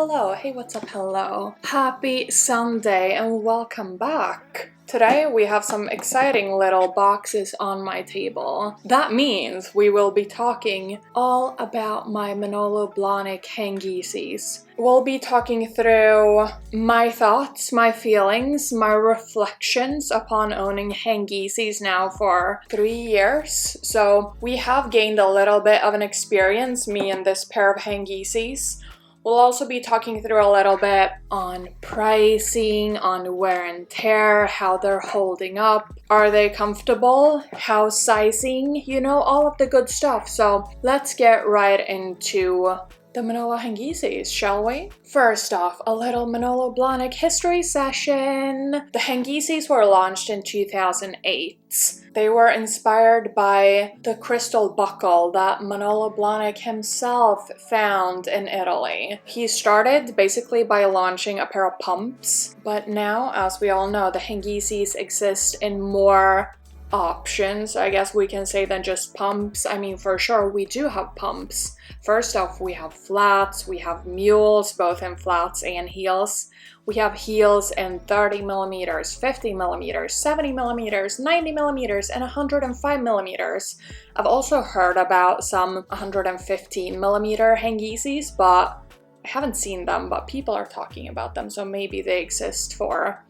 Hello, hey, what's up, hello. Happy Sunday and welcome back. Today we have some exciting little boxes on my table. That means we will be talking all about my Manolo Blahnik Hangisis. We'll be talking through my thoughts, my feelings, my reflections upon owning Hangisis now for 3 years. So we have gained a little bit of an experience, me and this pair of Hangisis. We'll also be talking through a little bit on pricing, on wear and tear, how they're holding up, are they comfortable, how sizing, all of the good stuff. So let's get right into the Manolo Hangisis, shall we? First off, a little Manolo Blahnik history session. The Hangisis were launched in 2008. They were inspired by the crystal buckle that Manolo Blahnik himself found in Italy. He started basically by launching a pair of pumps, but now, as we all know, the Hangisis exist in more options, I guess we can say, than just pumps. I mean, for sure, we do have pumps. First off, we have flats, we have mules, both in flats and heels. We have heels in 30 millimeters, 50 millimeters, 70 millimeters, 90 millimeters, and 105 millimeters. I've also heard about some 115 millimeter Hangisis, but I haven't seen them, but people are talking about them, so maybe they exist for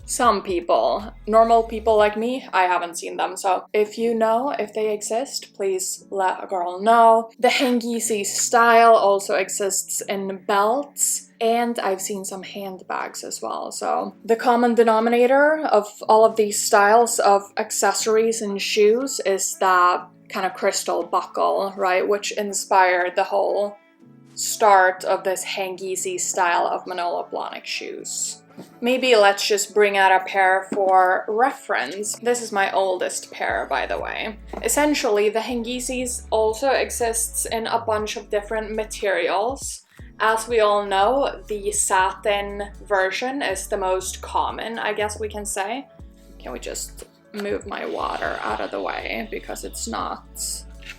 some people. Normal people like me, I haven't seen them, so if you know if they exist, please let a girl know. The Hangisi style also exists in belts, and I've seen some handbags as well. So the common denominator of all of these styles of accessories and shoes is that kind of crystal buckle, right, which inspired the whole start of this Hangisi style of Manolo Blahnik shoes. Maybe let's just bring out a pair for reference. This is my oldest pair, by the way. Essentially, the Hangisis also exists in a bunch of different materials. As we all know, the satin version is the most common, I guess we can say. Can we just move my water out of the way because it's not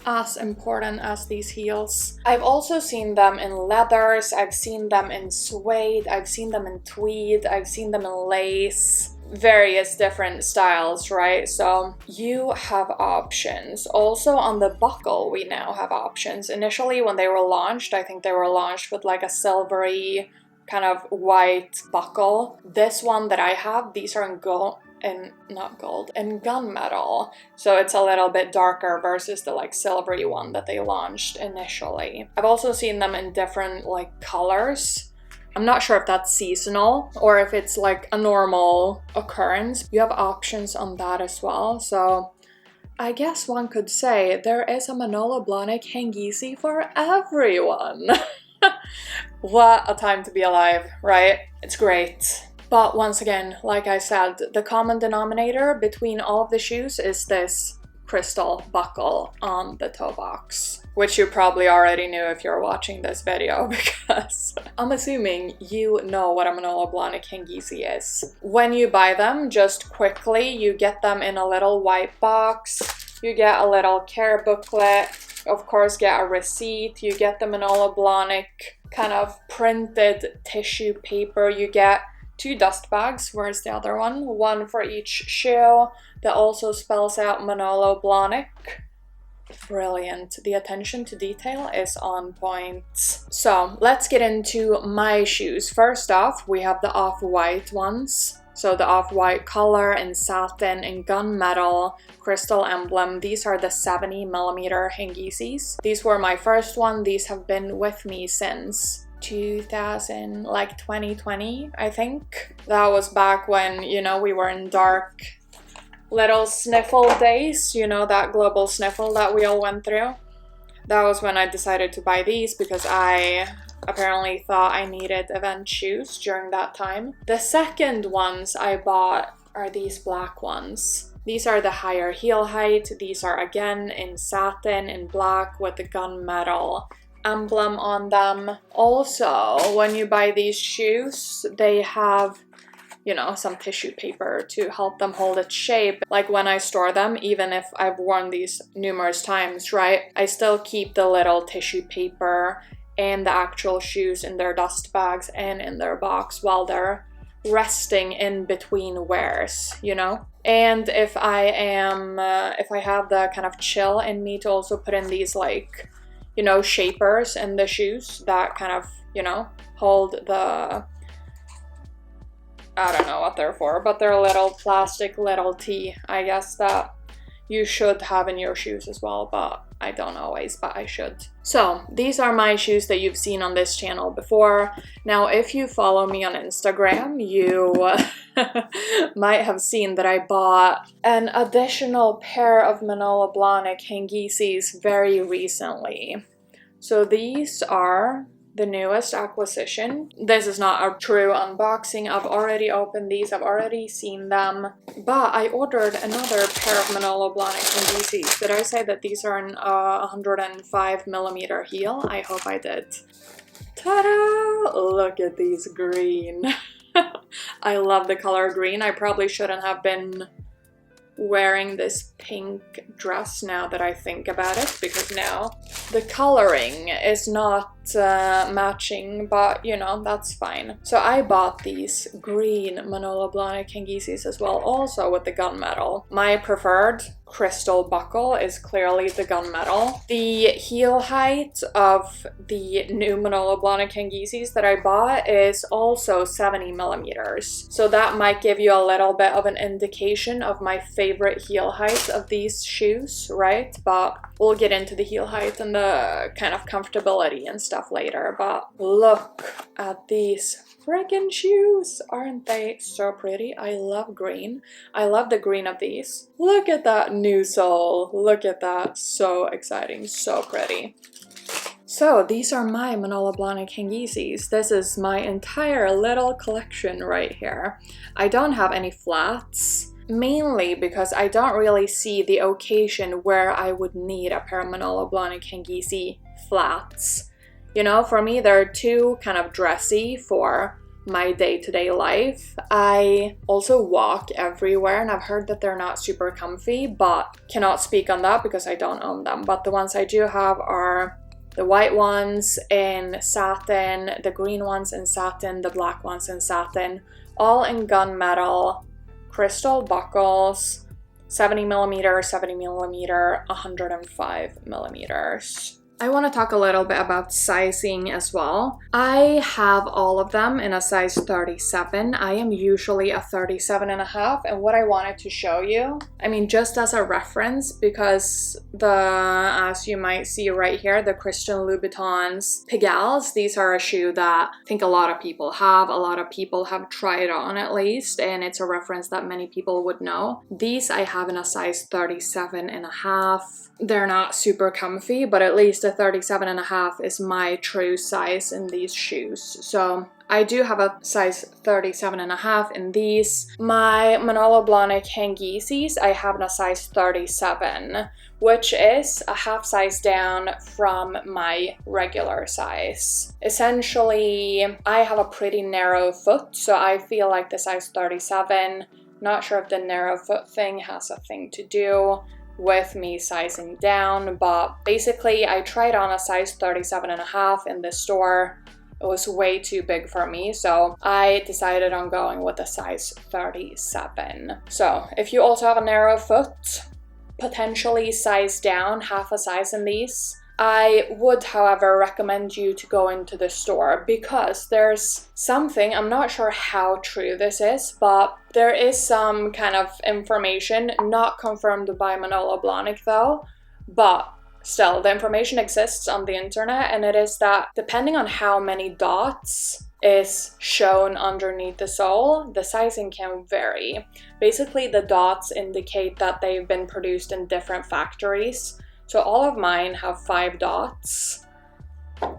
as important as these heels. I've also seen them in leathers, I've seen them in suede, I've seen them in tweed, I've seen them in lace, various different styles, right? So you have options. Also on the buckle, we now have options. Initially when they were launched, I think they were launched with like a silvery kind of white buckle. This one that I have, these are in gold, and not gold, and gunmetal, so it's a little bit darker versus the like silvery one that they launched initially. I've also seen them in different like colors. I'm not sure if that's seasonal or if it's like a normal occurrence. You have options on that as well, so I guess one could say there is a Manolo Blahnik Hangisi for everyone. What a time to be alive, right? It's great. But once again, like I said, the common denominator between all of the shoes is this crystal buckle on the toe box, which you probably already knew if you're watching this video, because I'm assuming you know what a Manolo Blahnik Hangisi is. When you buy them, just quickly, you get them in a little white box, you get a little care booklet, of course get a receipt, you get the Manolo Blahnik kind of printed tissue paper, you get 2 dust bags. Where's the other one? One for each shoe that also spells out Manolo Blahnik. Brilliant. The attention to detail is on point. So let's get into my shoes. First off, we have the off-white ones. So the off-white color and satin and gunmetal crystal emblem. These are the 70 millimeter Hangisis. These were my first one. These have been with me since 2020, I think. That was back when, we were in dark little sniffle days, that global sniffle that we all went through. That was when I decided to buy these because I apparently thought I needed event shoes during that time. The second ones I bought are these black ones. These are the higher heel height. These are again in satin in black with the gunmetal emblem on them. Also, when you buy these shoes, they have, some tissue paper to help them hold its shape. Like when I store them, even if I've worn these numerous times, right, I still keep the little tissue paper and the actual shoes in their dust bags and in their box while they're resting in between wears, you know? And if I have the kind of chill in me to also put in these, like, you know, shapers in the shoes that kind of, you know, hold the, I don't know what they're for, but they're little plastic little tee, I guess, that you should have in your shoes as well, but I don't always, but I should. So these are my shoes that you've seen on this channel before. Now, if you follow me on Instagram, you might have seen that I bought an additional pair of Manolo Blahnik Hangisis very recently. So these are the newest acquisition. This is not a true unboxing. I've already opened these, I've already seen them, but I ordered another pair of Manolo Blahnik Hangisis. Did I say that these are an 105mm heel? I hope I did. Ta-da! Look at these green. I love the color green. I probably shouldn't have been wearing this pink dress now that I think about it, because now the coloring is not matching, but you know, that's fine. So I bought these green Manolo Blahnik Hangisis as well, also with the gunmetal. My preferred crystal buckle is clearly the gunmetal. The heel height of the new Manolo Blahnik Hangisis that I bought is also 70mm. So that might give you a little bit of an indication of my favorite heel height of these shoes, right? But we'll get into the heel height and the kind of comfortability and stuff later. But look at these freaking shoes. Aren't they so pretty? I love green. I love the green of these. Look at that new sole. Look at that. So exciting. So pretty. So these are my Manolo Blahnik Hangisis. This is my entire little collection right here. I don't have any flats, mainly because I don't really see the occasion where I would need a pair of Manolo Blahnik Hangisi flats. You know, for me, they're too kind of dressy for my day-to-day life. I also walk everywhere, and I've heard that they're not super comfy, but cannot speak on that because I don't own them. But the ones I do have are the white ones in satin, the green ones in satin, the black ones in satin, all in gunmetal, crystal buckles, 70mm, 70mm, 105mm. I want to talk a little bit about sizing as well. I have all of them in a size 37. I am usually a 37.5, and what I wanted to show you, I mean, just as a reference, because as you might see right here, the Christian Louboutins Pigalle, these are a shoe that I think a lot of people have. A lot of people have tried on at least, and it's a reference that many people would know. These I have in a size 37.5. They're not super comfy, but at least a 37.5 is my true size in these shoes. So I do have a size 37.5 in these. My Manolo Blahnik Hangisis I have in a size 37, which is a half size down from my regular size. Essentially, I have a pretty narrow foot, so I feel like the size 37, not sure if the narrow foot thing has a thing to do with me sizing down, but basically I tried on a size 37.5 in the store. It was way too big for me, so I decided on going with a size 37. So if you also have a narrow foot, potentially size down half a size in these. I would, however, recommend you to go into the store because there's something, I'm not sure how true this is, but there is some kind of information, not confirmed by Manolo Blahnik though, but still, the information exists on the internet, and it is that depending on how many dots is shown underneath the sole, the sizing can vary. Basically, the dots indicate that they've been produced in different factories. So all of mine have 5 dots.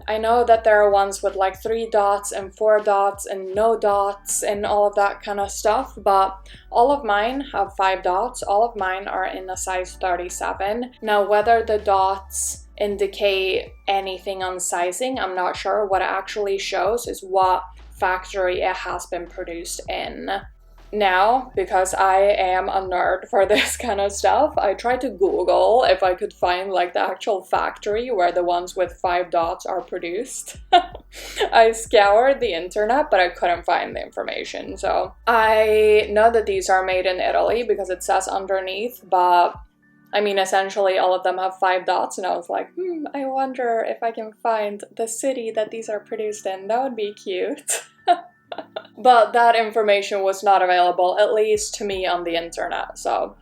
I know that there are ones with like 3 dots and 4 dots and no dots and all of that kind of stuff, but all of mine have 5 dots. All of mine are in a size 37. Now, whether the dots indicate anything on sizing, I'm not sure. What it actually shows is what factory it has been produced in. Now, because I am a nerd for this kind of stuff, I tried to Google if I could find like the actual factory where the ones with 5 dots are produced. I scoured the internet, but I couldn't find the information. So I know that these are made in Italy because it says underneath, but I mean, essentially all of them have 5 dots, and I was like, I wonder if I can find the city that these are produced in. That would be cute. But that information was not available, at least to me, on the internet, so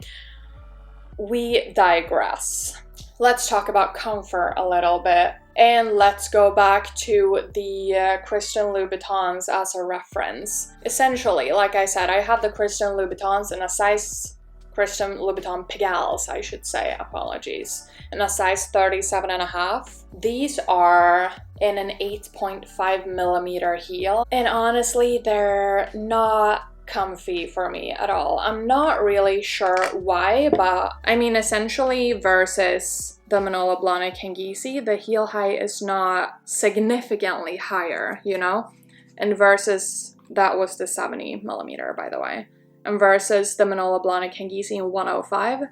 we digress. Let's talk about comfort a little bit, and let's go back to the Christian Louboutins as a reference. Essentially, like I said, I have the Christian Louboutins in a size... Christian Louboutin Pigalle, I should say, apologies, in a size 37.5. These are in an 8.5 millimeter heel, and honestly, they're not comfy for me at all. I'm not really sure why, but I mean, essentially versus the Manolo Blahnik Hangisi, the heel height is not significantly higher, you know? And versus, that was the 70 millimeter, by the way. And versus the Manolo Blahnik Hangisi in 105,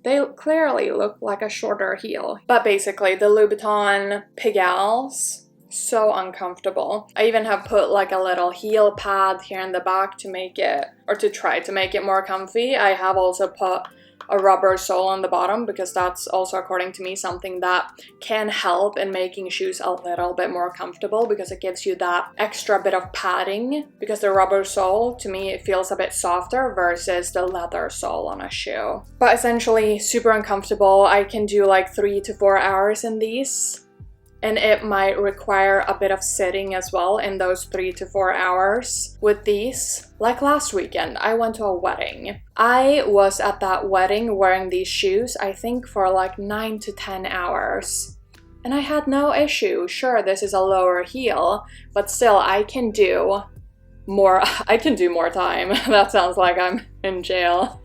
they clearly look like a shorter heel. But basically, the Louboutin Pigalles, so uncomfortable. I even have put like a little heel pad here in the back to make it, or to try to make it more comfy. I have also put a rubber sole on the bottom because that's also, according to me, something that can help in making shoes a little bit more comfortable because it gives you that extra bit of padding, because the rubber sole, to me, it feels a bit softer versus the leather sole on a shoe. But essentially super uncomfortable. I can do like 3 to 4 hours in these, and it might require a bit of sitting as well in those 3 to 4 hours with these. Like last weekend, I went to a wedding. I was at that wedding wearing these shoes, I think for like 9 to 10 hours. And I had no issue. Sure, this is a lower heel, but still I can do more time. That sounds like I'm in jail.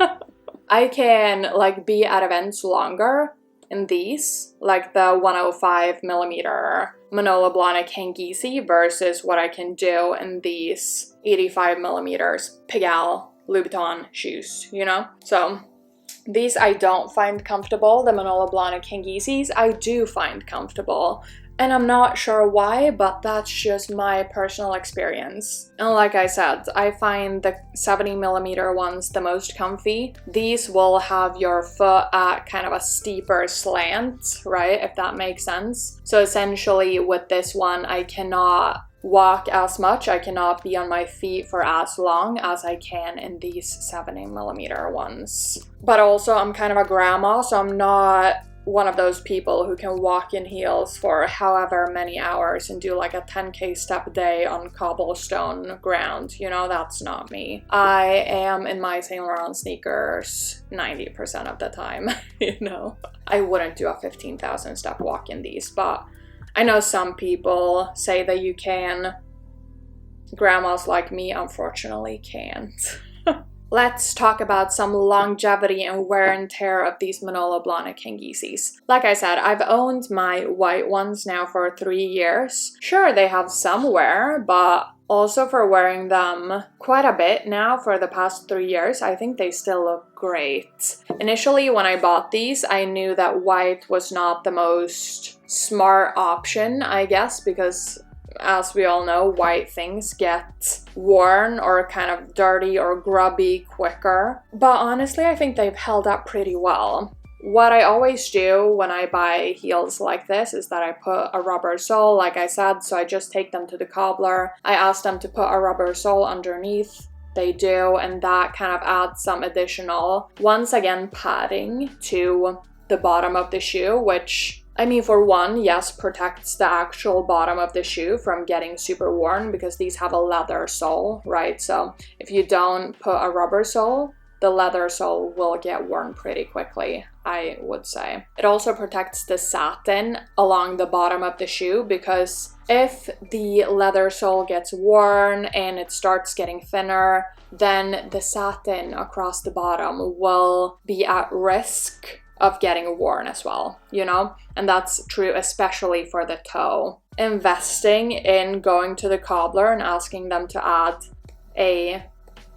I can like be at events longer in these, like the 105 millimeter Manolo Blahnik Hangisi versus what I can do in these 85 millimeters Pigalle Louboutin shoes, you know? So these I don't find comfortable. The Manolo Blahnik Hangisis I do find comfortable. And I'm not sure why, but that's just my personal experience. And like I said, I find the 70 millimeter ones the most comfy. These will have your foot at kind of a steeper slant, right? If that makes sense. So essentially with this one, I cannot walk as much. I cannot be on my feet for as long as I can in these 70 millimeter ones. But also I'm kind of a grandma, so I'm not one of those people who can walk in heels for however many hours and do like a 10K step a day on cobblestone ground. You know, that's not me. I am in my Saint Laurent sneakers 90% of the time, you know. I wouldn't do a 15,000 step walk in these, but I know some people say that you can. Grandmas like me unfortunately can't. Let's talk about some longevity and wear and tear of these Manolo Blahnik Hangisis. Like I said, I've owned my white ones now for 3 years. Sure, they have some wear, but also for wearing them quite a bit now for the past 3 years, I think they still look great. Initially, when I bought these, I knew that white was not the most smart option, I guess, because as we all know, white things get worn or kind of dirty or grubby quicker. But honestly, I think they've held up pretty well. What I always do when I buy heels like this is that I put a rubber sole, like I said, so I just take them to the cobbler. I ask them to put a rubber sole underneath. They do, and that kind of adds some additional, once again, padding to the bottom of the shoe, which, I mean, for one, yes, protects the actual bottom of the shoe from getting super worn because these have a leather sole, right? So if you don't put a rubber sole, the leather sole will get worn pretty quickly, I would say. It also protects the satin along the bottom of the shoe because if the leather sole gets worn and it starts getting thinner, then the satin across the bottom will be at risk of getting worn as well, you know? And that's true especially for the toe. Investing in going to the cobbler and asking them to add a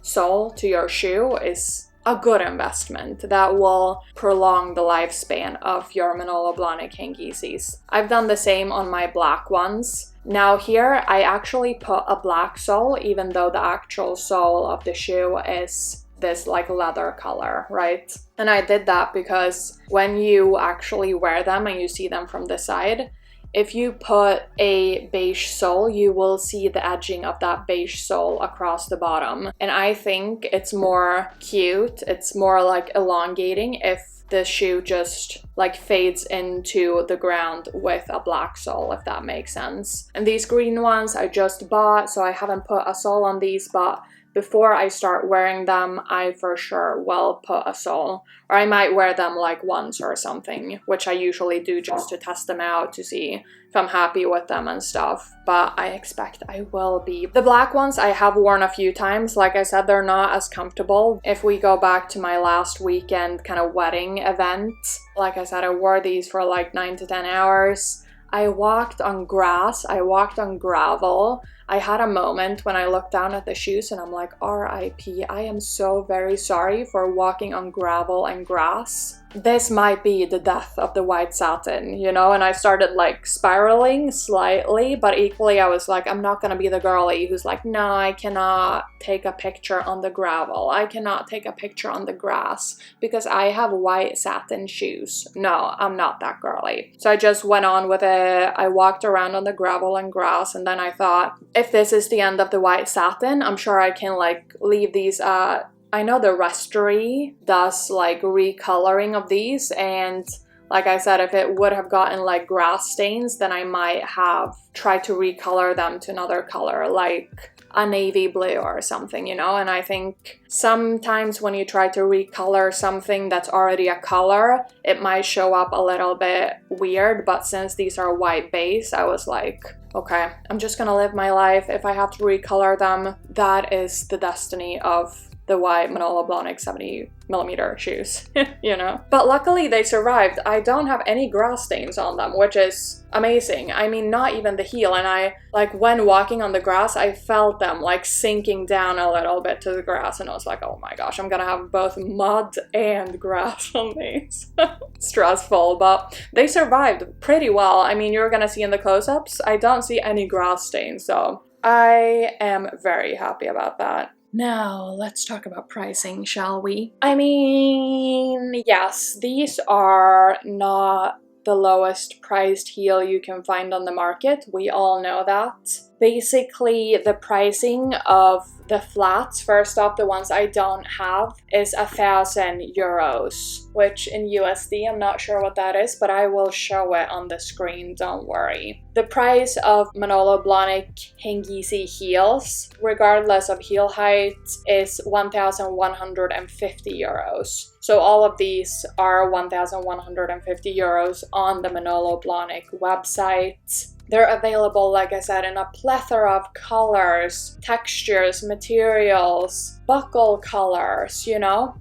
sole to your shoe is a good investment that will prolong the lifespan of your Manolo Blahnik Hangisis. I've done the same on my black ones. Now here I actually put a black sole, even though the actual sole of the shoe is this like leather color, right? And I did that because when you actually wear them and you see them from the side, if you put a beige sole, you will see the edging of that beige sole across the bottom. And I think it's more cute, it's more like elongating if the shoe just like fades into the ground with a black sole, if that makes sense. And these green ones I just bought, so I haven't put a sole on these, but before I start wearing them, I for sure will put a sole. Or I might wear them like once or something, which I usually do just to test them out to see if I'm happy with them and stuff. But I expect I will be. The black ones I have worn a few times. Like I said, they're not as comfortable. If we go back to my last weekend kind of wedding event, like I said, I wore these for like 9 to 10 hours. I walked on grass, I walked on gravel. I had a moment when I looked down at the shoes and I'm like, RIP, I am so very sorry for walking on gravel and grass. This might be the death of the white satin, you know? And I started like spiraling slightly, but equally I was like, I'm not gonna be the girly who's like, no, I cannot take a picture on the gravel. I cannot take a picture on the grass because I have white satin shoes. No, I'm not that girly. So I just went on with it. I walked around on the gravel and grass, and then I thought, if this is the end of the white satin, I'm sure I can like leave these I know the Restory does like recoloring of these, and like I said, if it would have gotten like grass stains, then I might have tried to recolor them to another color, like a navy blue or something, you know? And I think sometimes when you try to recolor something that's already a color, it might show up a little bit weird, but since these are white base, I was like, okay, I'm just gonna live my life. If I have to recolor them, that is the destiny of the white Manolo Blahnik 70mm shoes, you know? But luckily they survived. I don't have any grass stains on them, which is amazing. I mean, not even the heel. And I, like, when walking on the grass, I felt them, like, sinking down a little bit to the grass. And I was like, oh my gosh, I'm gonna have both mud and grass on these. Stressful, but they survived pretty well. I mean, you're gonna see in the close-ups, I don't see any grass stains, so I am very happy about that. Now, let's talk about pricing, shall we? I mean, yes, these are not the lowest priced heel you can find on the market. We all know that. Basically, the pricing of the flats, first off, the ones I don't have, is 1,000 euros, which in USD, I'm not sure what that is, but I will show it on the screen, don't worry. The price of Manolo Blahnik Hangisi heels, regardless of heel height, is 1,150 euros. So all of these are 1,150 euros on the Manolo Blahnik website. They're available, like I said, in a plethora of colors, textures, materials, buckle colors, you know?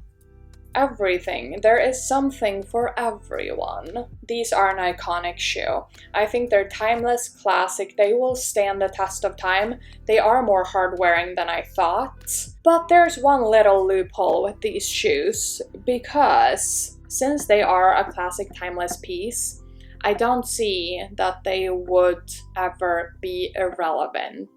Everything. There is something for everyone. These are an iconic shoe. I think they're timeless, classic. They will stand the test of time. They are more hard-wearing than I thought. But there's one little loophole with these shoes, because since they are a classic, timeless piece, I don't see that they would ever be irrelevant.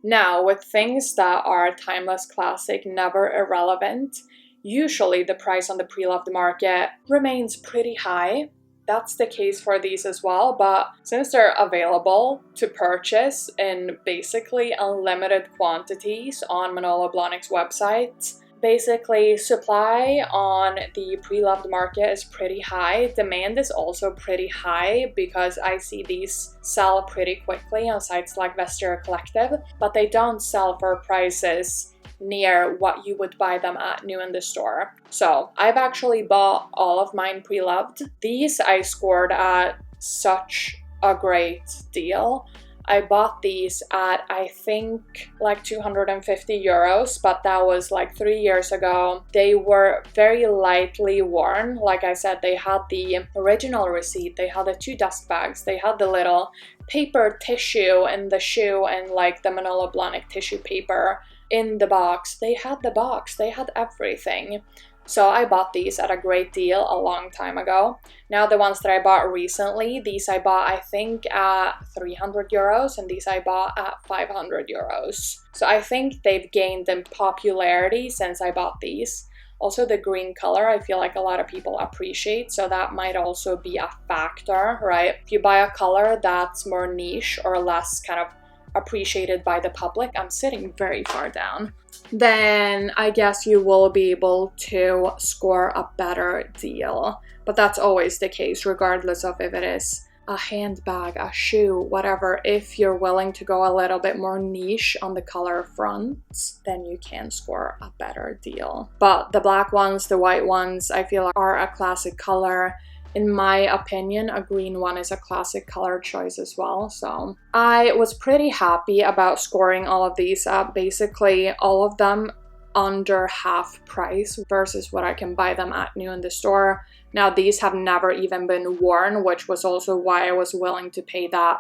Now, with things that are timeless, classic, never irrelevant, usually the price on the pre-loved market remains pretty high. That's the case for these as well, but since they're available to purchase in basically unlimited quantities on Manolo Blahnik's website, basically, supply on the pre-loved market is pretty high. Demand is also pretty high because I see these sell pretty quickly on sites like Vestiaire Collective, but they don't sell for prices near what you would buy them at new in the store. So I've actually bought all of mine pre-loved. These I scored at such a great deal. I bought these at, I think, like 250 euros, but that was like 3 years ago. They were very lightly worn. Like I said, they had the original receipt, they had the 2 dust bags, they had the little paper tissue in the shoe and like the Manolo Blahnik tissue paper in the box. They had the box, they had everything. So I bought these at a great deal a long time ago. Now the ones that I bought recently, these I bought I think at 300 euros and these I bought at 500 euros. So I think they've gained in popularity since I bought these. Also the green color I feel like a lot of people appreciate, so that might also be a factor, right? If you buy a color that's more niche or less kind of appreciated by the public, I'm sitting very far down, then I guess you will be able to score a better deal. But that's always the case, regardless of if it is a handbag, a shoe, whatever. If you're willing to go a little bit more niche on the color front, then you can score a better deal. But the black ones, the white ones, I feel are a classic color. In my opinion, a green one is a classic color choice as well. So I was pretty happy about scoring all of these up. Basically, all of them under half price versus what I can buy them at new in the store. Now, these have never even been worn, which was also why I was willing to pay that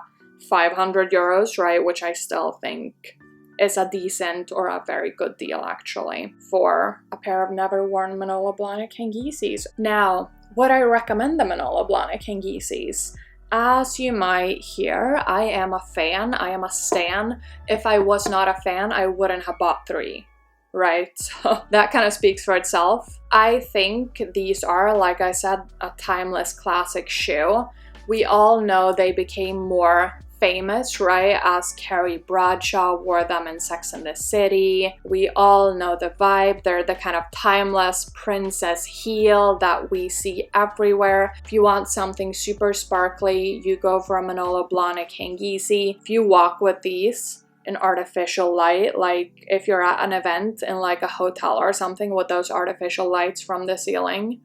500 euros, right? Which I still think is a decent or a very good deal, actually, for a pair of never worn Manolo Blahnik Hangisis. Now, would I recommend the Manolo Blahnik Hangisis? As you might hear, I am a fan, I am a stan. If I was not a fan, I wouldn't have bought 3, right? So that kind of speaks for itself. I think these are, like I said, a timeless classic shoe. We all know they became more famous, right, as Carrie Bradshaw wore them in Sex and the City. We all know the vibe. They're the kind of timeless princess heel that we see everywhere. If you want something super sparkly, you go for a Manolo Blahnik Hangisi. If you walk with these in artificial light, like if you're at an event in like a hotel or something with those artificial lights from the ceiling,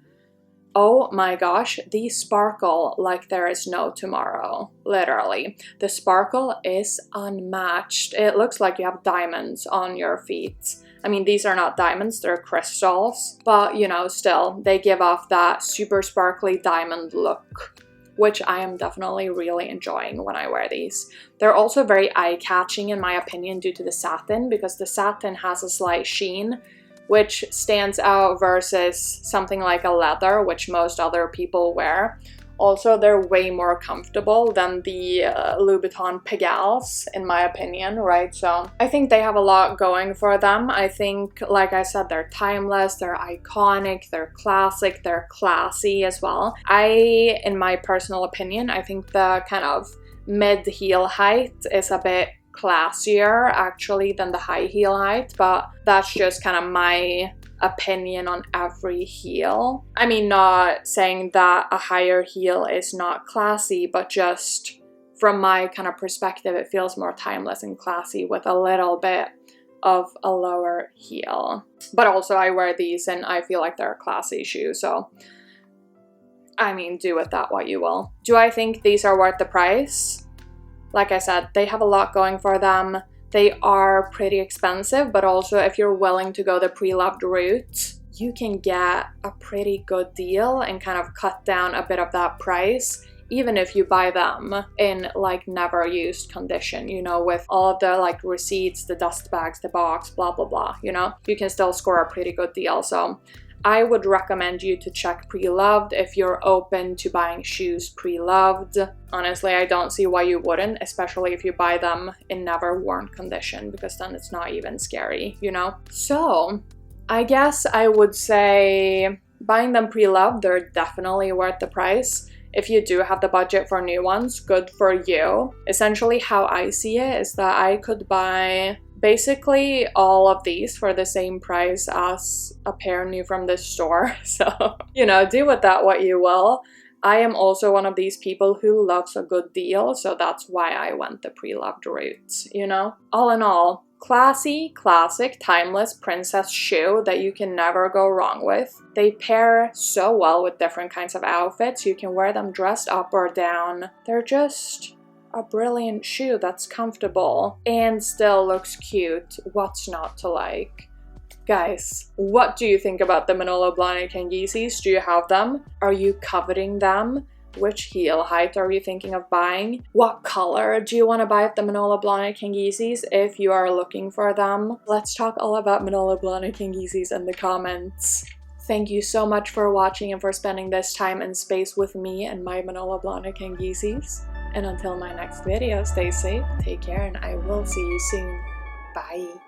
oh my gosh, these sparkle like there is no tomorrow, literally. The sparkle is unmatched. It looks like you have diamonds on your feet. I mean, these are not diamonds, they're crystals, but you know, still, they give off that super sparkly diamond look, which I am definitely really enjoying when I wear these. They're also very eye-catching in my opinion due to the satin, because the satin has a slight sheen, which stands out versus something like a leather, which most other people wear. Also, they're way more comfortable than the Louboutin Pigalles, in my opinion, right? So I think they have a lot going for them. I think, like I said, they're timeless, they're iconic, they're classic, they're classy as well. In my personal opinion, I think the kind of mid-heel height is a bit classier actually than the high heel height, but that's just kind of my opinion on every heel. I mean, not saying that a higher heel is not classy, but just from my kind of perspective, it feels more timeless and classy with a little bit of a lower heel. But also I wear these and I feel like they're a classy shoe, so I mean, do with that what you will. Do I think these are worth the price? Like I said, they have a lot going for them. They are pretty expensive, but also if you're willing to go the pre-loved route, you can get a pretty good deal and kind of cut down a bit of that price, even if you buy them in like never used condition, you know, with all of the like receipts, the dust bags, the box, blah, blah, blah, you know, you can still score a pretty good deal. So I would recommend you to check pre-loved if you're open to buying shoes pre-loved. Honestly, I don't see why you wouldn't, especially if you buy them in never worn condition, because then it's not even scary, you know? So I guess I would say buying them pre-loved, they're definitely worth the price. If you do have the budget for new ones, good for you. Essentially how I see it is that I could buy basically all of these for the same price as a pair new from the store. So, you know, do with that what you will. I am also one of these people who loves a good deal, so that's why I went the pre-loved route, you know? All in all, classy, classic, timeless princess shoe that you can never go wrong with. They pair so well with different kinds of outfits. You can wear them dressed up or down. They're just a brilliant shoe that's comfortable and still looks cute. What's not to like? Guys, what do you think about the Manolo Blahnik Hangisis? Do you have them? Are you coveting them? Which heel height are you thinking of buying? What color do you want to buy of the Manolo Blahnik Hangisis if you are looking for them? Let's talk all about Manolo Blahnik Hangisis in the comments. Thank you so much for watching and for spending this time and space with me and my Manolo Blahnik Hangisis. And until my next video, stay safe, take care, and I will see you soon. Bye!